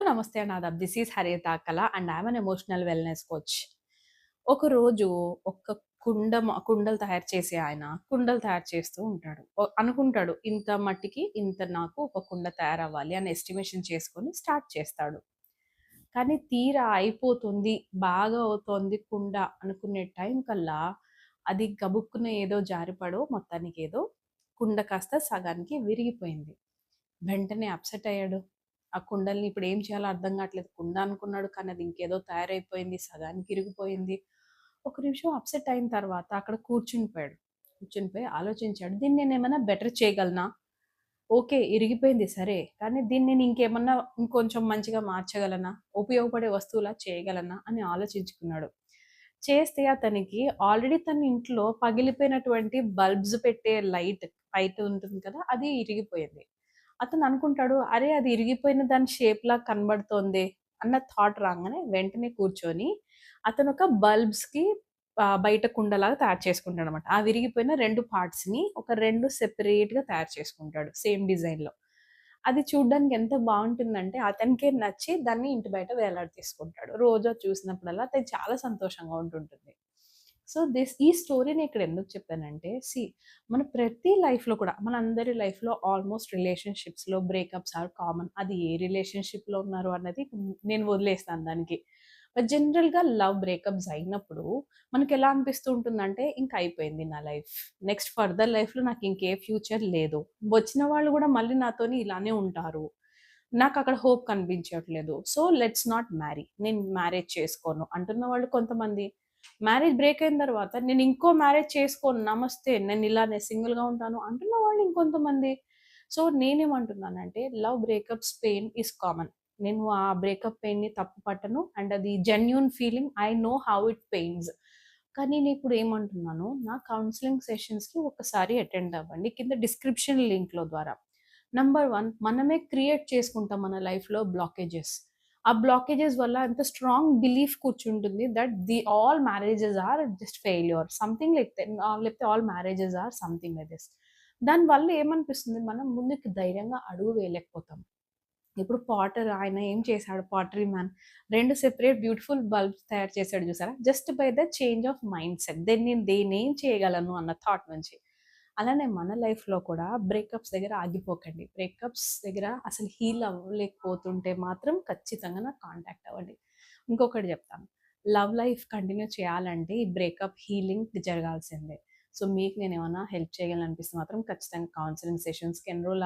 అందరికీ నమస్తే అండి. ఆదాబ్. దిస్ ఈజ్ హరిత కళ and I am N emotional wellness coach. ఒకరోజు ఒక కుండలు తయారు చేసే ఆయన కుండలు తయారు చేస్తూ ఉంటాడు. అనుకుంటాడు ఇంత మట్టికి ఇంత నాకు ఒక కుండ తయారవ్వాలి అని ఎస్టిమేషన్ చేసుకొని స్టార్ట్ చేస్తాడు. కానీ తీరా అయిపోతుంది, బాగా అవుతోంది కుండ అనుకునే టైం కల్లా అది గబుక్కున ఏదో జారిపడో మొత్తానికి ఏదో కుండ కాస్త సగానికి విరిగిపోయింది. వెంటనే అప్సెట్ అయ్యాడు. ఆ కుండల్ని ఇప్పుడు ఏం చేయాలో అర్థం కావట్లేదు. కుండ అనుకున్నాడు కానీ అది ఇంకేదో తయారైపోయింది. సగానికి ఇరిగిపోయింది. ఒక నిమిషం అప్సెట్ అయిన తర్వాత అక్కడ కూర్చునిపోయాడు. కూర్చునిపోయి ఆలోచించాడు. దీన్ని నేనేమైనా బెటర్ చేయగలనా? ఓకే. ఇరిగిపోయింది సరే. కానీ దీన్ని నేను ఇంకేమన్నా ఇంకొంచెం మంచిగా మార్చగలనా? ఉపయోగపడే వస్తువులా చేయగలనా? అని ఆలోచించుకున్నాడు. చేస్తే అతనికి ఆల్రెడీ తన ఇంట్లో పగిలిపోయినటువంటి బల్బ్స్ పెట్టే లైట్ ఉంటుంది కదా! అది ఇరిగిపోయింది. అతను అనుకుంటాడు, అరే! అది ఇరిగిపోయిన దాని షేప్‌లా కనబడుతోందే అన్న థాట్ రాంగానే వెంటనే కూర్చొని అతను ఒక బల్బ్స్‌కి బయట కుండలాగా తయారు చేసుకుంటాడనమాట. ఆ విరిగిపోయిన 2 పార్ట్స్‌ని ఒక 2 సెపరేట్‌గా తయారు చేసుకుంటాడు సేమ్ డిజైన్‌లో. అది చూడ్డానికి ఎంత బావుంటుందంటే అతనికే నచ్చి దాన్ని ఇంటి బయట వేలాడదీసుకుంటాడు. రోజు అది చూసినప్పుడల్లా అతనికి చాలా సంతోషంగా ఉంటుంటుంది. సో, ఈ స్టోరీని ఇక్కడ ఎందుకు చెప్పానంటే మన ప్రతి లైఫ్‌లో కూడా మనందరి లైఫ్‌లో ఆల్‌మోస్ట్ రిలేషన్‌షిప్స్‌లో బ్రేకప్స్ ఆర్ కామన్. అది ఏ రిలేషన్‌షిప్‌లో ఉన్నారు అన్నది నేను వదిలేస్తాను దానికి. బట్ జనరల్‌గా లవ్ బ్రేకప్స్ అయినప్పుడు మనకెలా అనిపిస్తూ ఉంటుందంటే, ఇంక అయిపోయింది నా లైఫ్. నెక్స్ట్ ఫర్దర్ లైఫ్‌లో నాకింకే ఫ్యూచర్ లేదు. వచ్చిన వాళ్ళు గూడా మళ్ళీ నాతోని ఇలానే ఉంటారు. నాకక్కడ హోప్ కనిపించట్లేదు. So, let's not marry. నేను మ్యారేజ్ చేసుకోను అంటున్న వాళ్ళు కొంతమంది. మ్యారేజ్ బ్రేక్ అయిన తర్వాత నేను ఇంకో మ్యారేజ్ చేసుకోను. నమస్తే. నేను ఇలానే సింగిల్‌గా ఉంటాను అంటున్న వాళ్ళు ఇంకొంతమంది. సో, నేనేమంటున్నానంటే love breakups pain is common. నేను ఆ బ్రేకప్ పెయిన్‌ని తప్పు పట్టను. అండ్ అది genuine feeling. I know how it pains. కానీ నేనిప్పుడు ఏమంటున్నాను, నా కౌన్సెలింగ్ సెషన్స్‌కి ఒక్కసారి అటెండ్ అవ్వండి. కింద డిస్క్రిప్షన్ లింక్‌లో ద్వారా. నంబర్ 1 మనమే క్రియేట్ చేసుకుంటాం మన లైఫ్‌లో బ్లాకేజెస్. ఆ బ్లాకేజెస్ వల్ల ఎంత స్ట్రాంగ్ బిలీఫ్ కూర్చుంటుంది that all marriages are just failure. Something like that లేకపోతే all marriages are something like this. దానివల్ల ఏమనిపిస్తుంది మనం ముందుకు ధైర్యంగా అడుగు వేయలేకపోతాం. ఇప్పుడు పాటర్ ఆయన ఏం చేశాడు pottery man 2 separate beautiful bulbs తయారు చేసాడు చూసారా? Just by the change of mind set. నేను దేన్నేం చేయగలను అన్న థాట్ నుంచి. అలానే మన లైఫ్‌లో కూడా బ్రేకప్స్ దగ్గర ఆగిపోకండి. బ్రేకప్స్ దగ్గర అసలు హీల్ అవ్వలేకపోతుంటే మాత్రం ఖచ్చితంగా నాకు కాంటాక్ట్ అవ్వండి. ఇంకొకటి చెప్తాను. లవ్ లైఫ్ కంటిన్యూ చేయాలంటే ఈ బ్రేకప్ హీలింగ్ జరగాల్సిందే. సో, మీకు నేనేమన్నా హెల్ప్ చేయగలననిపిస్తే మాత్రం ఖచ్చితంగా కౌన్సెలింగ్ సెషన్స్‌కి ఎన్రోల్